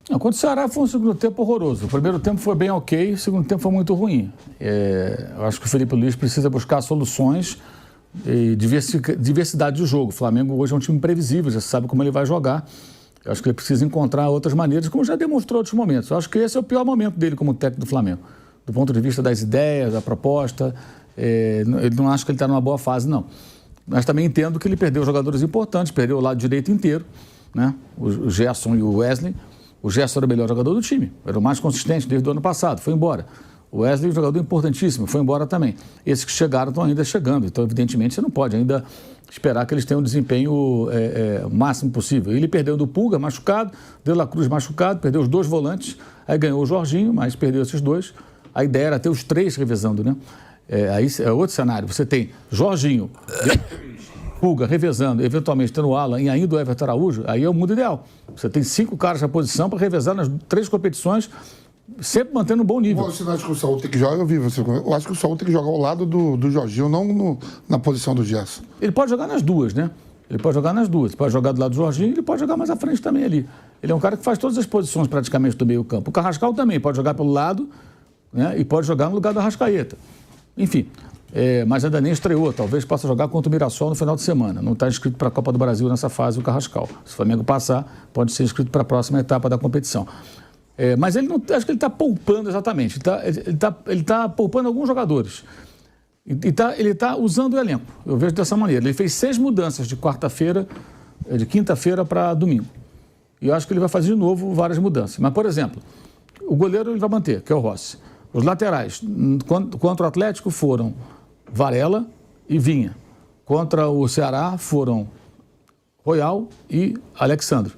Não, contra o Ceará foi um segundo tempo horroroso. O primeiro tempo foi bem ok, o segundo tempo foi muito ruim. Eu acho que o Felipe Luiz precisa buscar soluções e diversidade de jogo. O Flamengo hoje é um time imprevisível, já sabe como ele vai jogar. Eu acho que ele precisa encontrar outras maneiras, como já demonstrou em outros momentos. Eu acho que esse é o pior momento dele como técnico do Flamengo. Do ponto de vista das ideias, da proposta, ele não acha que ele está numa boa fase, não. Mas também entendo que ele perdeu jogadores importantes, perdeu o lado direito inteiro, né? O Gerson e o Wesley. O Gerson era o melhor jogador do time, era o mais consistente desde o ano passado, foi embora. O Wesley é um jogador importantíssimo, foi embora também. Esses que chegaram estão ainda chegando, então evidentemente você não pode ainda esperar que eles tenham um desempenho o máximo possível. Ele perdeu do Pulga, machucado, De La Cruz machucado, perdeu os 2 volantes, aí ganhou o Jorginho, mas perdeu esses 2. A ideia era ter os 3 revezando, né? Aí é outro cenário, você tem Jorginho, Pulga revezando, eventualmente tendo o Alan e ainda o Everton Araújo, aí é o mundo ideal. Você tem 5 caras na posição para revezar nas 3 competições, sempre mantendo um bom nível. Você não acha que o Saúl tem que jogar? Eu acho que o Saúl tem que jogar ao lado do Jorginho, não na posição do Gerson. Ele pode jogar nas 2, né? Ele pode jogar nas 2. Ele pode jogar do lado do Jorginho, ele pode jogar mais à frente também ali. Ele é um cara que faz todas as posições praticamente do meio campo. O Carrascal também pode jogar pelo lado, né? E pode jogar no lugar do Arrascaeta. Enfim. Mas ainda nem estreou, talvez possa jogar contra o Mirassol no final de semana. Não está inscrito para a Copa do Brasil nessa fase o Carrascal. Se o Flamengo passar, pode ser inscrito para a próxima etapa da competição. Mas ele não, acho que ele está poupando exatamente. Ele tá poupando alguns jogadores. Ele está usando o elenco. Eu vejo dessa maneira. Ele fez 6 mudanças de quinta-feira para domingo. E eu acho que ele vai fazer de novo várias mudanças. Mas, por exemplo, o goleiro ele vai manter, que é o Rossi. Os laterais, contra o Atlético, foram Varela e Vinha. Contra o Ceará foram Royal e Alexandre.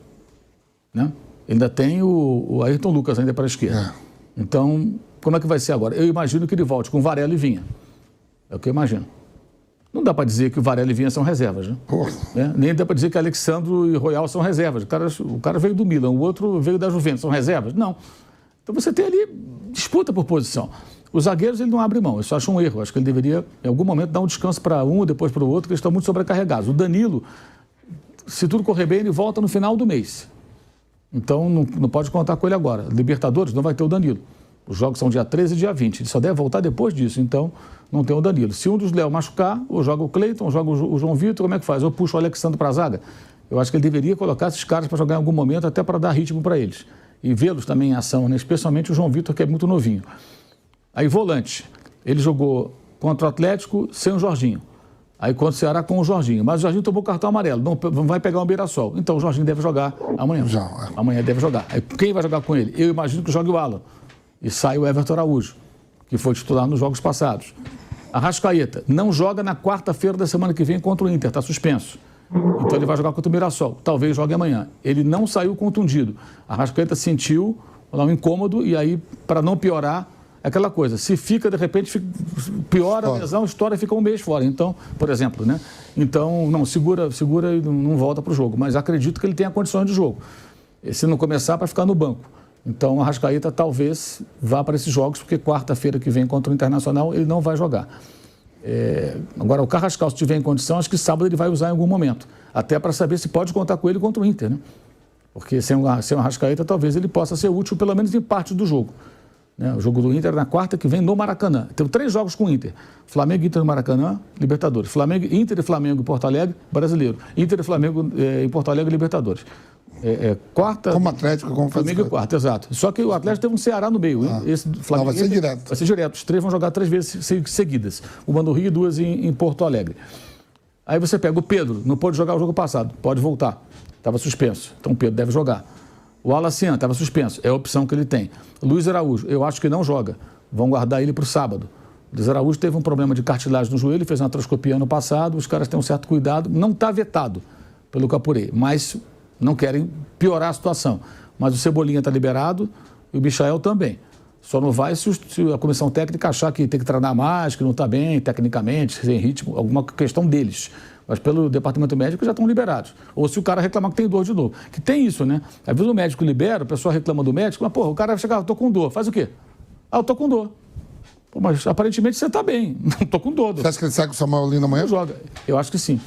Né? Ainda tem o Ayrton Lucas ainda para a esquerda. Então, como é que vai ser agora? Eu imagino que ele volte com Varela e Vinha. É o que eu imagino. Não dá para dizer que o Varela e Vinha são reservas, né? Nem dá para dizer que Alexandre e Royal são reservas. O cara veio do Milan, o outro veio da Juventus, são reservas? Não. Então você tem ali disputa por posição. Os zagueiros ele não abre mão, isso eu acho um erro. Acho que ele deveria, em algum momento, dar um descanso para um, depois para o outro, que eles estão muito sobrecarregados. O Danilo, se tudo correr bem, ele volta no final do mês. Então não pode contar com ele agora. Libertadores não vai ter o Danilo. Os jogos são dia 13 e dia 20. Ele só deve voltar depois disso, então não tem o Danilo. Se um dos Léo machucar, ou joga o Cleiton, ou joga o João Vitor, como é que faz? Ou puxa o Alexandre para a zaga. Eu acho que ele deveria colocar esses caras para jogar em algum momento, até para dar ritmo para eles. E vê-los também em ação, né? Especialmente o João Vitor, que é muito novinho. Aí volante, ele jogou contra o Atlético sem o Jorginho. Aí contra o Ceará com o Jorginho. Mas o Jorginho tomou cartão amarelo, não vai pegar o Mirassol. Então o Jorginho deve jogar amanhã. Amanhã deve jogar. Aí quem vai jogar com ele? Eu imagino que jogue o Alan. E sai o Everton Araújo, que foi titular nos jogos passados. Arrascaeta não joga na quarta-feira da semana que vem contra o Inter, está suspenso. Então ele vai jogar contra o Mirassol. Talvez jogue amanhã. Ele não saiu contundido. Arrascaeta sentiu um incômodo e aí, para não piorar, é aquela coisa. Se fica, de repente, piora a lesão, estoura e fica um mês fora. Então, por exemplo, né? Então, não, segura e não volta para o jogo. Mas acredito que ele tenha condições de jogo. Se não começar, para ficar no banco. Então, o Arrascaeta talvez vá para esses jogos, porque quarta-feira que vem contra o Internacional ele não vai jogar. Agora, o Carrascal, se tiver em condição, acho que sábado ele vai usar em algum momento. Até para saber se pode contar com ele contra o Inter, né? Porque sem o Arrascaeta, talvez ele possa ser útil, pelo menos em parte do jogo. Né? O jogo do Inter é na quarta que vem no Maracanã. Tem 3 jogos com o Inter. Flamengo, Inter no Maracanã, Libertadores. Inter e Flamengo em Porto Alegre, Brasileiro. Inter e Flamengo em Porto Alegre, Libertadores. Quarta... Como Atlético, como Flamengo e quarta, exato. Só que o Atlético teve um Ceará no meio. Não, vai ser direto. Vai ser direto. Os 3 vão jogar 3 vezes seguidas. Uma no Rio e 2 em Porto Alegre. Aí você pega o Pedro, não pôde jogar o jogo passado, pode voltar. Estava suspenso. Então o Pedro deve jogar. O Alacian estava suspenso, é a opção que ele tem. Luiz Araújo, eu acho que não joga. Vão guardar ele para o sábado. Luiz Araújo teve um problema de cartilagem no joelho, fez uma artroscopia ano passado, os caras têm um certo cuidado. Não está vetado pelo Capurê, mas não querem piorar a situação. Mas o Cebolinha está liberado e o Michael também. Só não vai se a comissão técnica achar que tem que treinar mais, que não está bem tecnicamente, sem ritmo, alguma questão deles. Mas pelo departamento médico já estão liberados. Ou se o cara reclamar que tem dor de novo. Que tem isso, né? Às vezes o médico libera, o pessoal reclama do médico, mas, porra, o cara vai chegar, eu tô com dor. Faz o quê? Eu tô com dor. Pô, mas aparentemente você tá bem. Não tô com dor. Você acha que ele sai com o Samuel Lino amanhã? Não joga. Eu acho que sim.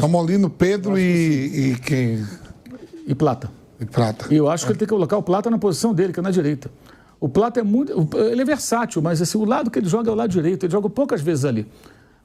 Samuel Lino, Pedro e quem? E Plata. E Plata. E eu acho que ele tem que colocar o Plata na posição dele, que é na direita. O Plata é muito... Ele é versátil, mas assim, o lado que ele joga é o lado direito. Ele joga poucas vezes ali.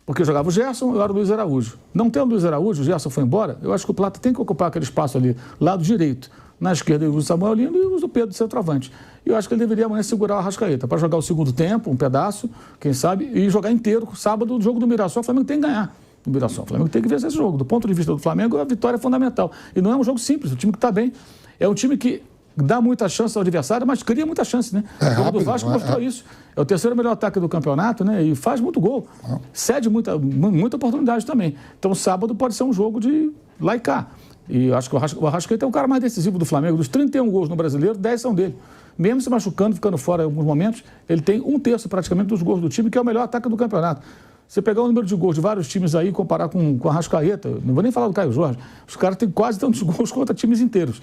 Porque jogava o Gerson, eu era o Luiz Araújo. Não tendo o Luiz Araújo, o Gerson foi embora, eu acho que o Plata tem que ocupar aquele espaço ali, lado direito. Na esquerda ele usa o Samuel Lino e usa o Pedro de centroavante. E eu acho que ele deveria amanhã segurar o Arrascaeta para jogar o segundo tempo, um pedaço, quem sabe, e jogar inteiro. Sábado, o jogo do Mirassol, o Flamengo tem que ganhar do Mirassol. O Flamengo tem que vencer esse jogo. Do ponto de vista do Flamengo, a vitória é fundamental. E não é um jogo simples, o time que está bem. É um time que dá muita chance ao adversário, mas cria muita chance, né? O jogo do Vasco mostrou isso. É o terceiro melhor ataque do campeonato, né? E faz muito gol. Cede muita oportunidade também. Então, sábado pode ser um jogo de lá e cá. E eu acho que o Arrascaeta é o cara mais decisivo do Flamengo. Dos 31 gols no Brasileiro, 10 são dele. Mesmo se machucando, ficando fora em alguns momentos, ele tem 1/3 praticamente dos gols do time, que é o melhor ataque do campeonato. Você pegar o número de gols de vários times aí e comparar com o Arrascaeta, não vou nem falar do Caio Jorge, os caras têm quase tantos gols contra times inteiros.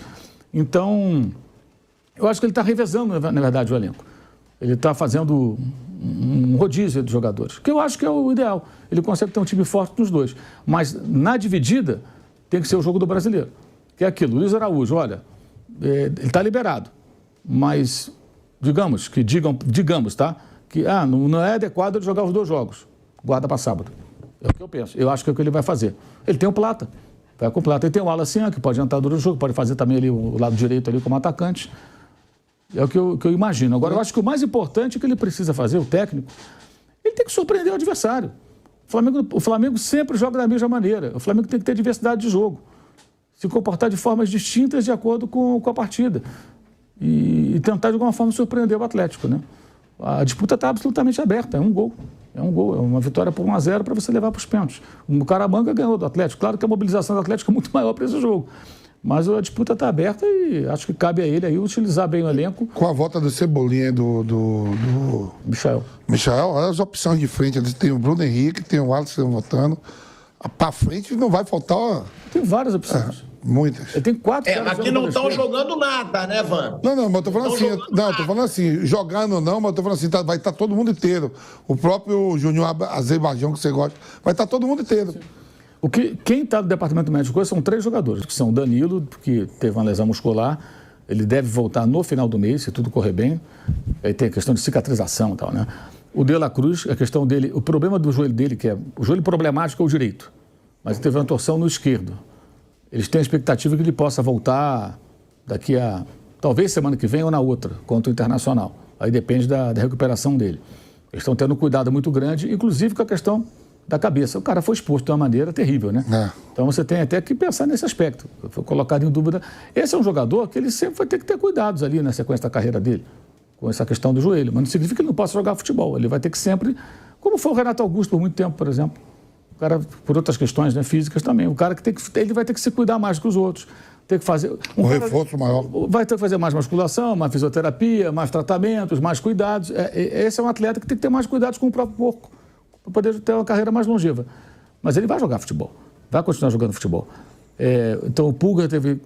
Então, eu acho que ele está revezando, na verdade, o elenco. Ele está fazendo um rodízio de jogadores, que eu acho que é o ideal. Ele consegue ter um time forte nos dois. Mas, na dividida, tem que ser o jogo do Brasileiro. Que é aquilo, Luiz Araújo, olha, ele está liberado, mas digamos, tá? Que não é adequado ele jogar os 2 jogos. Guarda para sábado. É o que eu penso. Eu acho que é o que ele vai fazer. Ele tem o Plata. Vai com o Plata. Ele tem o Alacian, que pode entrar durante o jogo, pode fazer também ali o lado direito ali como atacante. É o que eu imagino. Agora, eu acho que o mais importante que ele precisa fazer, o técnico, ele tem que surpreender o adversário. O Flamengo sempre joga da mesma maneira. O Flamengo tem que ter diversidade de jogo. Se comportar de formas distintas de acordo com a partida. E tentar, de alguma forma, surpreender o Atlético, né? A disputa está absolutamente aberta. É um gol. É uma vitória por 1-0 para você levar para os pênaltis. O Caramanga ganhou do Atlético. Claro que a mobilização do Atlético é muito maior para esse jogo. Mas a disputa está aberta e acho que cabe a ele aí utilizar bem o elenco. Com a volta do Cebolinha e do Michael, olha as opções de frente. Tem o Bruno Henrique, tem o Alisson voltando. Para frente não vai faltar... Tem várias opções. Muitas. Ele tem 4 mas que não estão jogando nada, né, Van? Não, mas eu tô falando assim. Não, eu tô falando assim, jogando não, mas eu tô falando assim, vai estar todo mundo inteiro. O próprio Júnior Azerbaijão, que você gosta, vai estar todo mundo inteiro. Quem está no departamento médico são 3 jogadores, que são o Danilo, que teve uma lesão muscular, ele deve voltar no final do mês, se tudo correr bem. Aí tem a questão de cicatrização e tal, né? O De La Cruz, a questão dele, o problema do joelho dele, que é o joelho problemático é o direito, mas ele teve uma torção no esquerdo. Eles têm a expectativa que ele possa voltar daqui a, talvez semana que vem ou na outra, contra o Internacional. Aí depende da recuperação dele. Eles estão tendo um cuidado muito grande, inclusive com a questão da cabeça. O cara foi exposto de uma maneira terrível, né? Então você tem até que pensar nesse aspecto. Foi colocado em dúvida. Esse é um jogador que ele sempre vai ter que ter cuidados ali na sequência da carreira dele, com essa questão do joelho. Mas não significa que ele não possa jogar futebol. Ele vai ter que sempre, como foi o Renato Augusto por muito tempo, por exemplo. O cara, por outras questões, né, físicas também. O cara ele vai ter que se cuidar mais que os outros. Ter que fazer um reforço maior. Vai ter que fazer mais musculação, mais fisioterapia, mais tratamentos, mais cuidados. Esse é um atleta que tem que ter mais cuidados com o próprio corpo, para poder ter uma carreira mais longeva. Mas ele vai jogar futebol, vai continuar jogando futebol. Então o Pulga teve